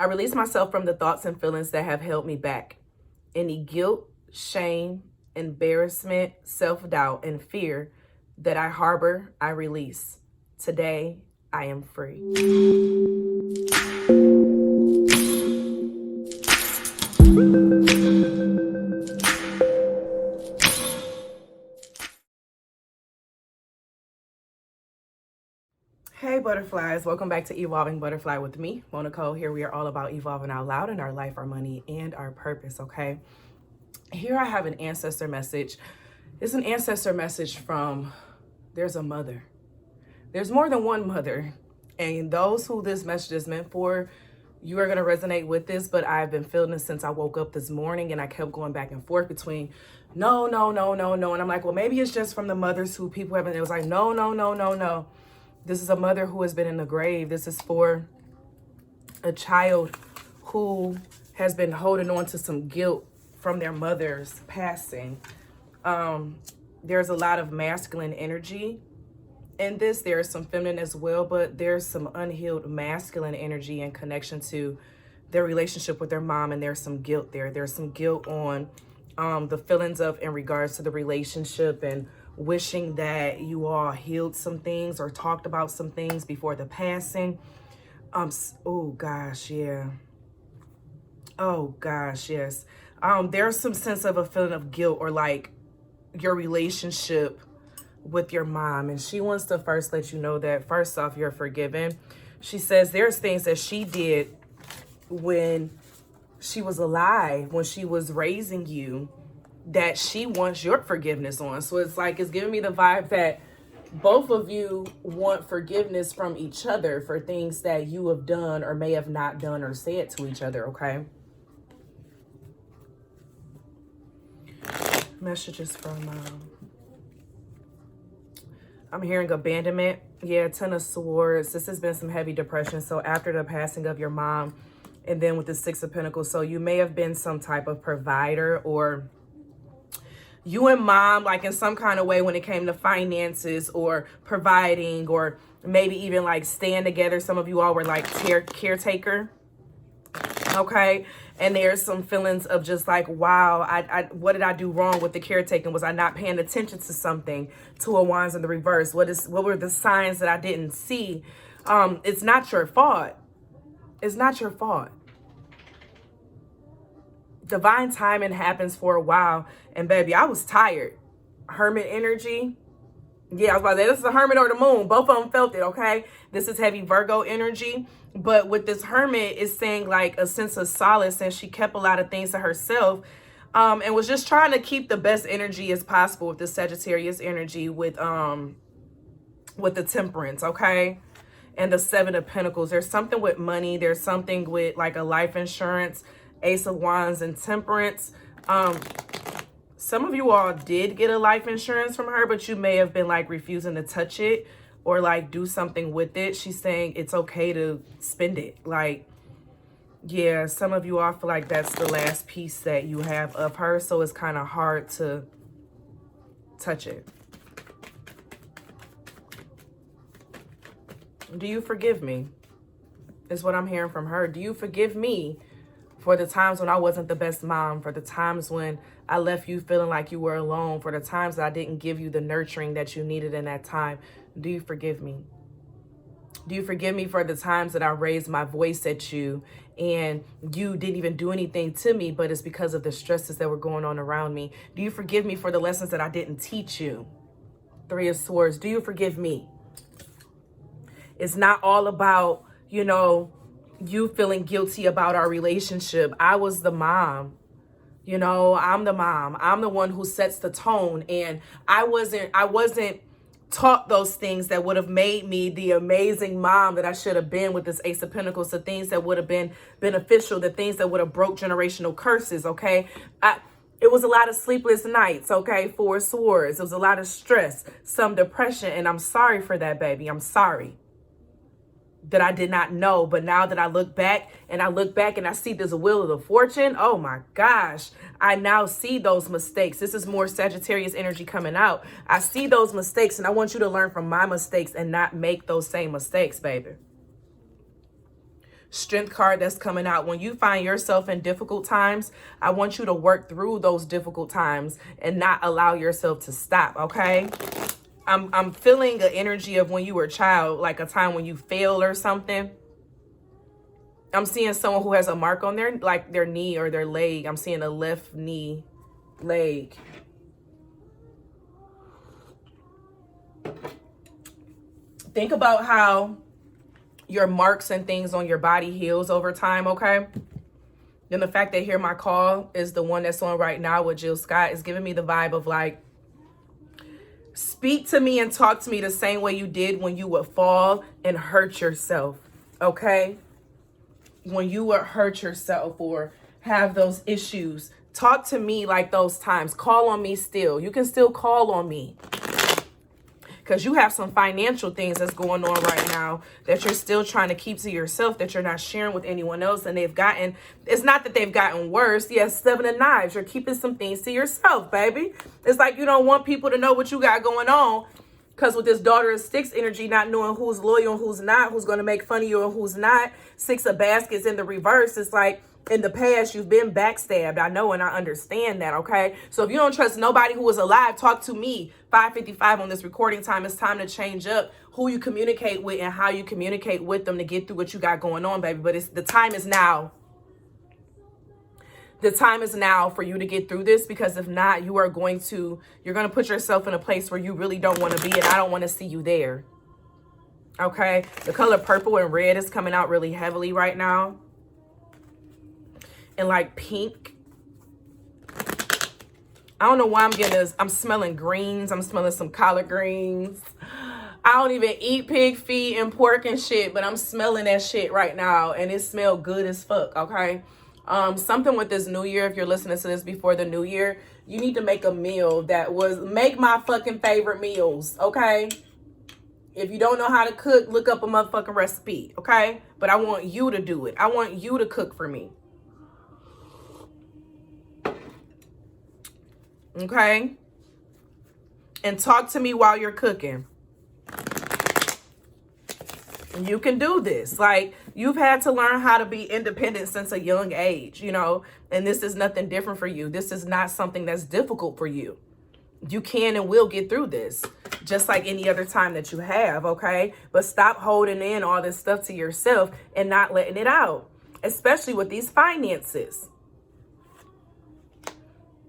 I release myself from the thoughts and feelings that have held me back. Any guilt, shame, embarrassment, self-doubt, and fear that I harbor, I release. Today, I am free. Hey butterflies, welcome back to Evolving Butterfly with me, Moe Nicole. Here we are all about evolving out loud in our life, our money, and our purpose, okay? Here I have an ancestor message. It's an ancestor message from, there's a mother. There's more than one mother. And those who this message is meant for, you are going to resonate with this, but I've been feeling this since I woke up this morning, and I kept going back and forth between no. And I'm like, well, maybe it's just from the mothers who people haven't, it was like, no. This is a mother who has been in the grave. This is for a child who has been holding on to some guilt from their mother's passing. There's a lot of masculine energy in this. There is some feminine as well, but there's some unhealed masculine energy in connection to their relationship with their mom, and there's some guilt there. There's some guilt on the feelings of in regards to the relationship, and wishing that you all healed some things or talked about some things before the passing. Oh gosh, yeah. Oh gosh, yes. There's some sense of a feeling of guilt, or like your relationship with your mom, and she wants to first let you know that first off, you're forgiven. She says there's things that she did when she was alive, when she was raising you, that she wants your forgiveness on. So it's like, it's giving me the vibe that both of you want forgiveness from each other for things that you have done or may have not done or said to each other, okay? Messages from, I'm hearing abandonment. Yeah, Ten of Swords. This has been some heavy depression. So after the passing of your mom, and then with the Six of Pentacles, so you may have been some type of provider, or you and mom, like in some kind of way when it came to finances or providing, or maybe even like staying together. Some of you all were like caretaker. Okay. And there's some feelings of just like, wow, what did I do wrong with the caretaking? Was I not paying attention to something? Two of Wands in the reverse. What were the signs that I didn't see? It's not your fault. It's not your fault. Divine timing happens for a while. And baby, I was tired. Hermit energy. Yeah, I was about to say, this is a hermit or the moon. Both of them felt it, okay? This is heavy Virgo energy. But with this hermit, it's saying like a sense of solace, and she kept a lot of things to herself, and was just trying to keep the best energy as possible with the Sagittarius energy, with the Temperance, okay? And the Seven of Pentacles. There's something with money. There's something with like a life insurance, Ace of Wands and Temperance. Some of you all did get a life insurance from her, but you may have been like refusing to touch it or like do something with it. She's saying it's okay to spend it. Like, yeah, some of you all feel like that's the last piece that you have of her, so it's kind of hard to touch it. Do you forgive me? Is what I'm hearing from her. Do you forgive me for the times when I wasn't the best mom, for the times when I left you feeling like you were alone, for the times that I didn't give you the nurturing that you needed in that time? Do you forgive me? Do you forgive me for the times that I raised my voice at you and you didn't even do anything to me, but it's because of the stresses that were going on around me? Do you forgive me for the lessons that I didn't teach you? Three of Swords. Do you forgive me? It's not all about, you know, you feeling guilty about our relationship. I was the mom. You know, I'm the mom. I'm the one who sets the tone. And I wasn't taught those things that would have made me the amazing mom that I should have been with this Ace of Pentacles, the things that would have been beneficial, the things that would have broke generational curses, okay? It was a lot of sleepless nights, okay? Four of Swords. It was a lot of stress, some depression, and I'm sorry for that, baby. I'm sorry that I did not know. But now that I look back and I see there's a wheel of the fortune, oh my gosh, I now see those mistakes. This is more Sagittarius energy coming out. I see those mistakes, and I want you to learn from my mistakes and not make those same mistakes, baby. Strength card that's coming out. When you find yourself in difficult times, I want you to work through those difficult times and not allow yourself to stop, okay? I'm feeling the energy of when you were a child, like a time when you failed or something. I'm seeing someone who has a mark on their, like their knee or their leg. I'm seeing a left knee, leg. Think about how your marks and things on your body heals over time, okay? Then the fact that Hear My Call is the one that's on right now with Jill Scott is giving me the vibe of like, speak to me and talk to me the same way you did when you would fall and hurt yourself, okay? When you would hurt yourself or have those issues, talk to me like those times. Call on me still. You can still call on me. Because you have some financial things that's going on right now that you're still trying to keep to yourself, that you're not sharing with anyone else. And they've gotten, it's not that they've gotten worse. Yes, 7 of Knives. You're keeping some things to yourself, baby. It's like you don't want people to know what you got going on. Because with this Daughter of Sticks energy, not knowing who's loyal and who's not, who's going to make fun of you and who's not. 6 of Baskets in the reverse. It's like, in the past, you've been backstabbed. I know and I understand that, okay? So if you don't trust nobody who is alive, talk to me. 5:55 on this recording time. It's time to change up who you communicate with and how you communicate with them to get through what you got going on, baby. But the time is now. The time is now for you to get through this, because if not, you're going to put yourself in a place where you really don't want to be, and I don't want to see you there. Okay? The color purple and red is coming out really heavily right now. And like pink. I don't know why I'm getting this. I'm smelling greens. I'm smelling some collard greens. I don't even eat pig feet and pork and shit, but I'm smelling that shit right now. And it smells good as fuck, okay? Something with this new year, if you're listening to this before the new year, you need to make a meal that make my fucking favorite meals, okay? If you don't know how to cook, look up a motherfucking recipe, okay? But I want you to do it. I want you to cook for me. Okay? And talk to me while you're cooking. You can do this. Like, you've had to learn how to be independent since a young age, you know, and this is nothing different for you. This is not something that's difficult for you. You can and will get through this, just like any other time that you have, okay? But stop holding in all this stuff to yourself and not letting it out, especially with these finances.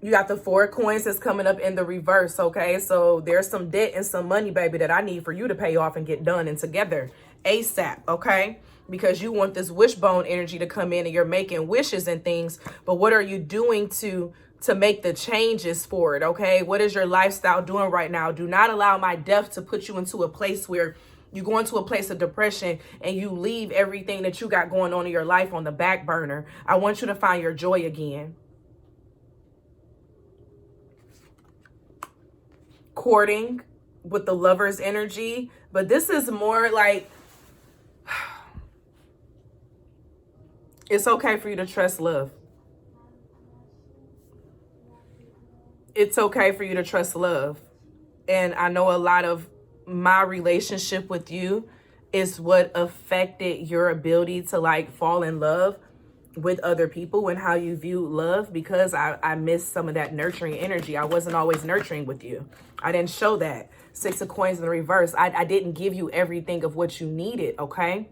You got the 4 coins that's coming up in the reverse, okay? So there's some debt and some money, baby, that I need for you to pay off and get done and together ASAP, okay? Because you want this wishbone energy to come in and you're making wishes and things. But what are you doing to make the changes for it, okay? What is your lifestyle doing right now? Do not allow my death to put you into a place where you go into a place of depression and you leave everything that you got going on in your life on the back burner. I want you to find your joy again. Courting with the Lover's energy, but this is more like it's okay for you to trust love. It's okay for you to trust love. And I know a lot of my relationship with you is what affected your ability to like fall in love with other people and how you view love, because I missed some of that nurturing energy. I wasn't always nurturing with you. I didn't show that. 6 of Coins in the reverse. I didn't give you everything of what you needed, okay?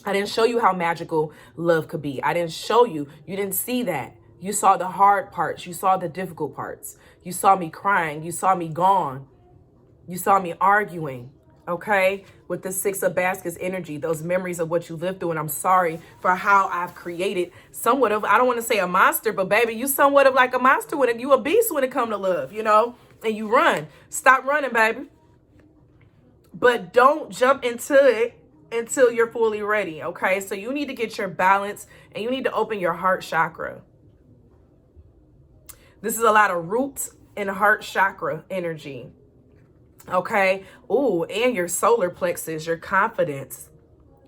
I didn't show you how magical love could be. I didn't show you. You didn't see that. You saw the hard parts. You saw the difficult parts. You saw me crying. You saw me gone. You saw me arguing. Okay, with the 6 of Baskets energy, those memories of what you lived through. And I'm sorry for how I've created somewhat of, I don't want to say a monster, but baby, you somewhat of like a monster when you a beast when it comes to love, you know, and you run. Stop running, baby. But don't jump into it until you're fully ready. Okay, so you need to get your balance and you need to open your heart chakra. This is a lot of root and heart chakra energy. Okay. Ooh, and your solar plexus, your confidence,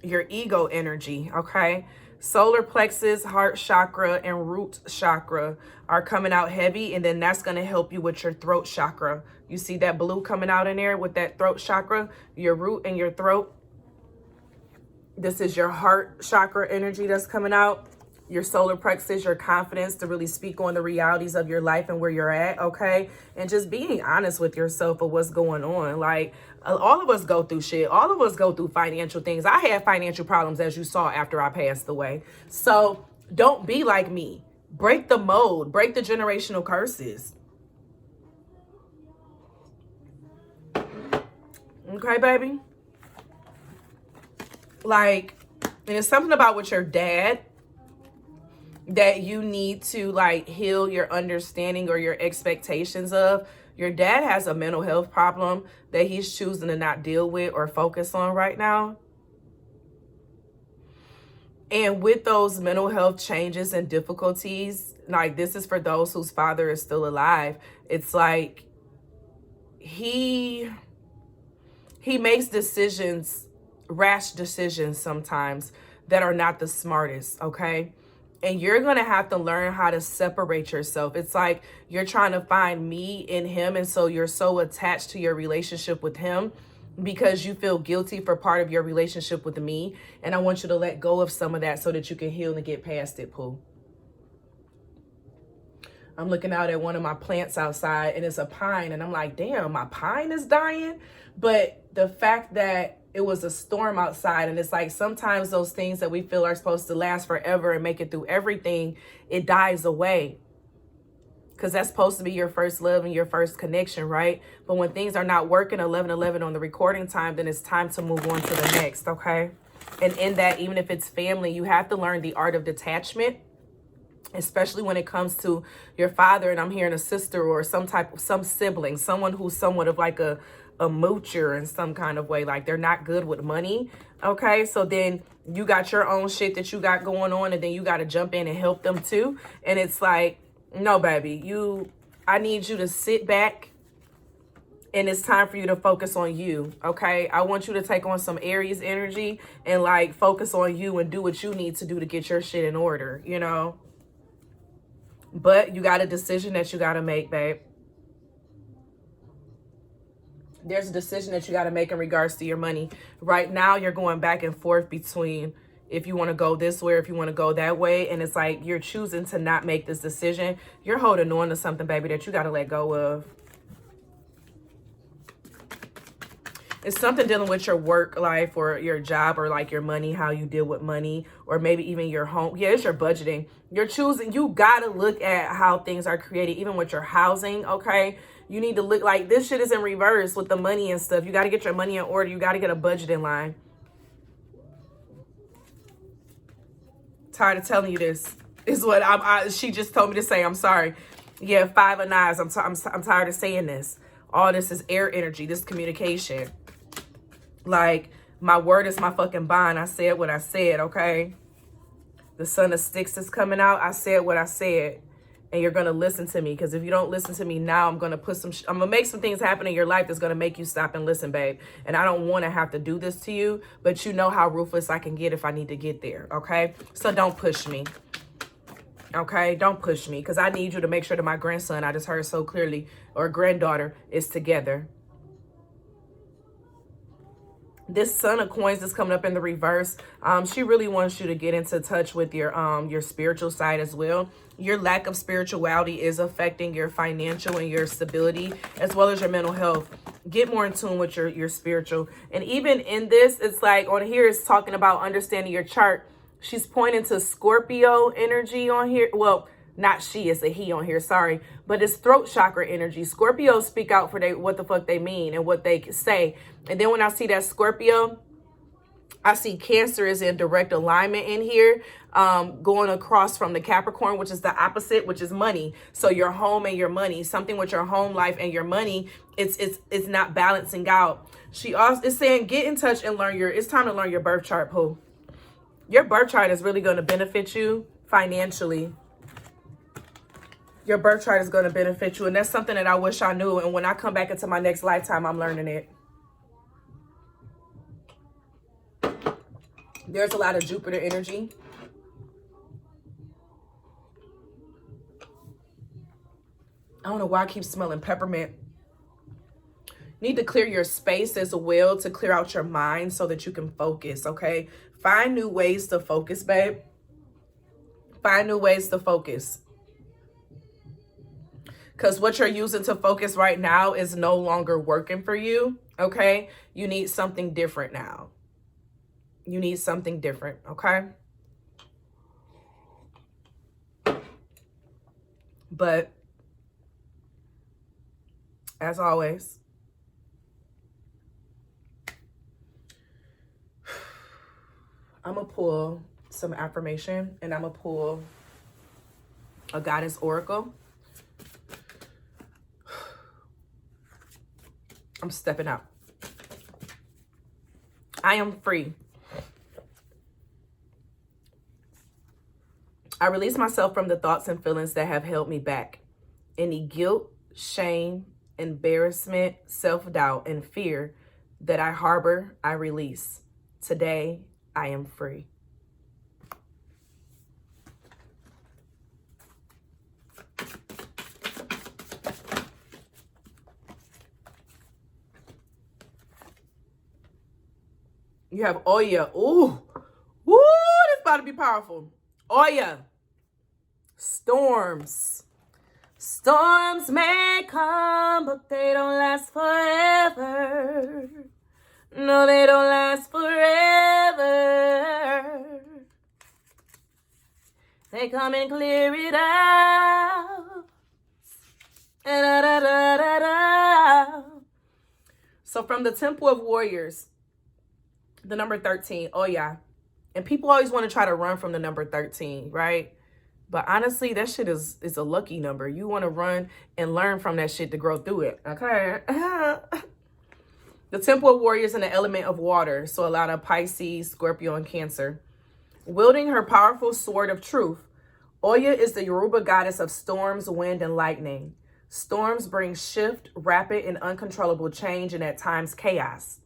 your ego energy. Okay. Solar plexus, heart chakra, and root chakra are coming out heavy. And then that's going to help you with your throat chakra. You see that blue coming out in there with that throat chakra, your root and your throat. This is your heart chakra energy that's coming out. Your solar plexus, your confidence to really speak on the realities of your life and where you're at, okay? And just being honest with yourself of what's going on. Like, all of us go through shit. All of us go through financial things. I had financial problems, as you saw, after I passed away. So don't be like me. Break the mold. Break the generational curses. Okay, baby? Like, and it's something about with your dad that you need to like heal your understanding or your expectations of. Your dad has a mental health problem that he's choosing to not deal with or focus on right now. And with those mental health changes and difficulties, like this is for those whose father is still alive. It's like he makes decisions, rash decisions sometimes that are not the smartest, okay? And you're going to have to learn how to separate yourself. It's like you're trying to find me in him. And so you're so attached to your relationship with him because you feel guilty for part of your relationship with me. And I want you to let go of some of that so that you can heal and get past it, Pooh. I'm looking out at one of my plants outside and it's a pine. And I'm like, damn, my pine is dying. But the fact that it was a storm outside, and it's like sometimes those things that we feel are supposed to last forever and make it through everything, it dies away. Because that's supposed to be your first love and your first connection, right? But when things are not working 11/11 on the recording time, then it's time to move on to the next, okay? And in that, even if it's family, you have to learn the art of detachment, especially when it comes to your father. And I'm hearing a sister or some sibling, someone who's somewhat of like a moocher in some kind of way, like they're not good with money, okay? So then you got your own shit that you got going on, and then you got to jump in and help them too. And it's like, no, baby, I need you to sit back, and it's time for you to focus on you, okay? I want you to take on some Aries energy and like focus on you and do what you need to do to get your shit in order, you know? But you got a decision that you got to make, babe. There's a decision that you got to make in regards to your money. Right now, you're going back and forth between if you want to go this way or if you want to go that way. And it's like you're choosing to not make this decision. You're holding on to something, baby, that you got to let go of. It's something dealing with your work life or your job or like your money, how you deal with money, or maybe even your home. Yeah, it's your budgeting. You're choosing. You got to look at how things are created, even with your housing, okay? You need to look like this shit is in reverse with the money and stuff. You got to get your money in order. You got to get a budget in line. Tired of telling you this. Is what she just told me to say. I'm sorry. Yeah, 5 of Knives. I'm tired of saying this. All this is air energy. This communication. Like, my word is my fucking bond. I said what I said, okay? The Son of Sticks is coming out. I said what I said. And you're going to listen to me. Because if you don't listen to me now, I'm going to put I'm going to make some things happen in your life that's going to make you stop and listen, babe. And I don't want to have to do this to you. But you know how ruthless I can get if I need to get there, okay? So don't push me. Okay? Don't push me. Because I need you to make sure that my grandson, I just heard so clearly, or granddaughter, is together. This Son of Coins is coming up in the reverse. She really wants you to get into touch with your spiritual side as well. Your lack of spirituality is affecting your financial and your stability, as well as your mental health. Get more in tune with your spiritual. And even in this, it's like on here, it's talking about understanding your chart. She's pointing to Scorpio energy on here. Well, not she, it's a he on here, sorry. But it's throat chakra energy. Scorpios speak out for what the fuck they mean and what they say. And then when I see that Scorpio, I see Cancer is in direct alignment in here, going across from the Capricorn, which is the opposite, which is money. So your home and your money, something with your home life and your money, it's not balancing out. She also is saying, get in touch and it's time to learn your birth chart, Pooh. Your birth chart is really going to benefit you financially. Your birth chart is going to benefit you. And that's something that I wish I knew. And when I come back into my next lifetime, I'm learning it. There's a lot of Jupiter energy. I don't know why I keep smelling peppermint. You need to clear your space as well to clear out your mind so that you can focus, okay? Find new ways to focus, babe. Find new ways to focus. Because what you're using to focus right now is no longer working for you, okay? You need something different now. You need something different, okay? But as always, I'm going to pull some affirmation, and I'm going to pull a goddess oracle. I'm stepping out. I am free. I release myself from the thoughts and feelings that have held me back. Any guilt, shame, embarrassment, self-doubt, and fear that I harbor, I release. Today, I am free. You have Oya. Ooh. Woo, this about to be powerful. Oya. Storms. Storms may come, but they don't last forever. No, they don't last forever. They come and clear it out. Da, da, da, da, da. So from the Temple of Warriors, the number 13, Oya. And people always want to try to run from the number 13, right? But honestly, that shit is a lucky number. You want to run and learn from that shit to grow through it, okay? The Temple of Warriors in the element of water, so a lot of Pisces, Scorpio, and Cancer. Wielding her powerful sword of truth, Oya is the Yoruba goddess of storms, wind, and lightning. Storms bring shift, rapid, and uncontrollable change, and at times chaos.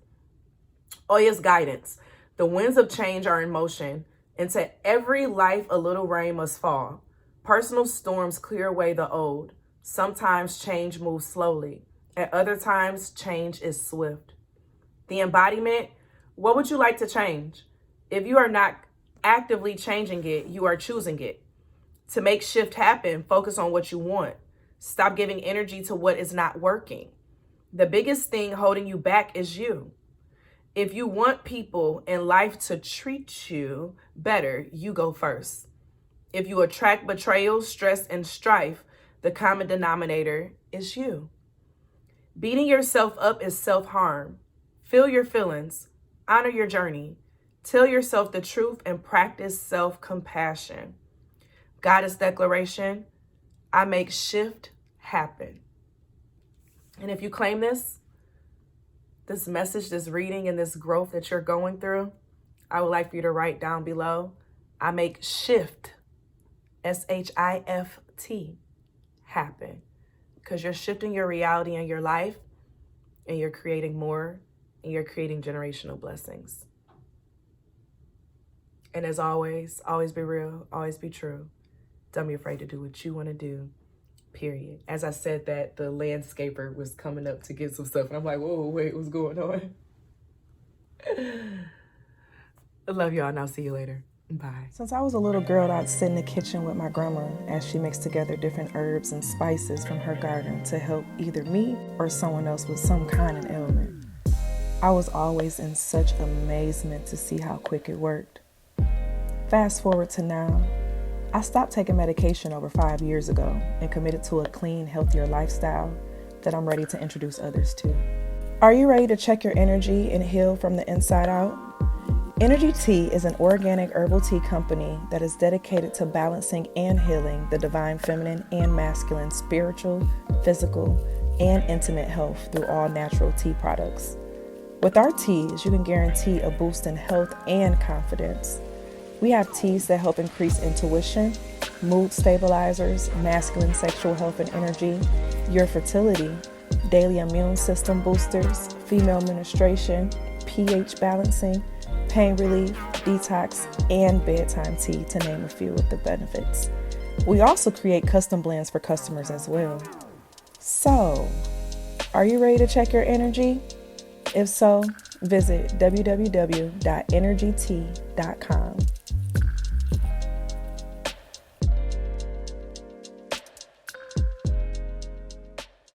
Oya's guidance. The winds of change are in motion. Into every life, a little rain must fall. Personal storms clear away the old. Sometimes change moves slowly. At other times, change is swift. The embodiment. What would you like to change? If you are not actively changing it, you are choosing it. To make shift happen, focus on what you want. Stop giving energy to what is not working. The biggest thing holding you back is you. If you want people in life to treat you better, you go first. If you attract betrayal, stress, and strife, the common denominator is you. Beating yourself up is self-harm. Feel your feelings. Honor your journey. Tell yourself the truth and practice self-compassion. Goddess declaration, I make shift happen. And if you claim this message, this reading, and this growth that you're going through, I would like for you to write down below, I make shift, S-H-I-F-T, happen. Because you're shifting your reality in your life, and you're creating more, and you're creating generational blessings. And as always be real, always be true. Don't be afraid to do what you want to do. Period. As I said that, the landscaper was coming up to get some stuff. And I'm like, whoa, wait, what's going on? I love y'all, and I'll see you later. Bye. Since I was a little girl, I'd sit in the kitchen with my grandma as she mixed together different herbs and spices from her garden to help either me or someone else with some kind of ailment. I was always in such amazement to see how quick it worked. Fast forward to now, I stopped taking medication over 5 years ago and committed to a clean, healthier lifestyle that I'm ready to introduce others to. Are you ready to check your energy and heal from the inside out? Energy Tea is an organic herbal tea company that is dedicated to balancing and healing the divine feminine and masculine spiritual, physical, and intimate health through all natural tea products. With our teas, you can guarantee a boost in health and confidence. We have teas that help increase intuition, mood stabilizers, masculine sexual health and energy, your fertility, daily immune system boosters, female menstruation, pH balancing, pain relief, detox, and bedtime tea, to name a few of the benefits. We also create custom blends for customers as well. So, are you ready to check your energy? If so, Visit www.energyt.com.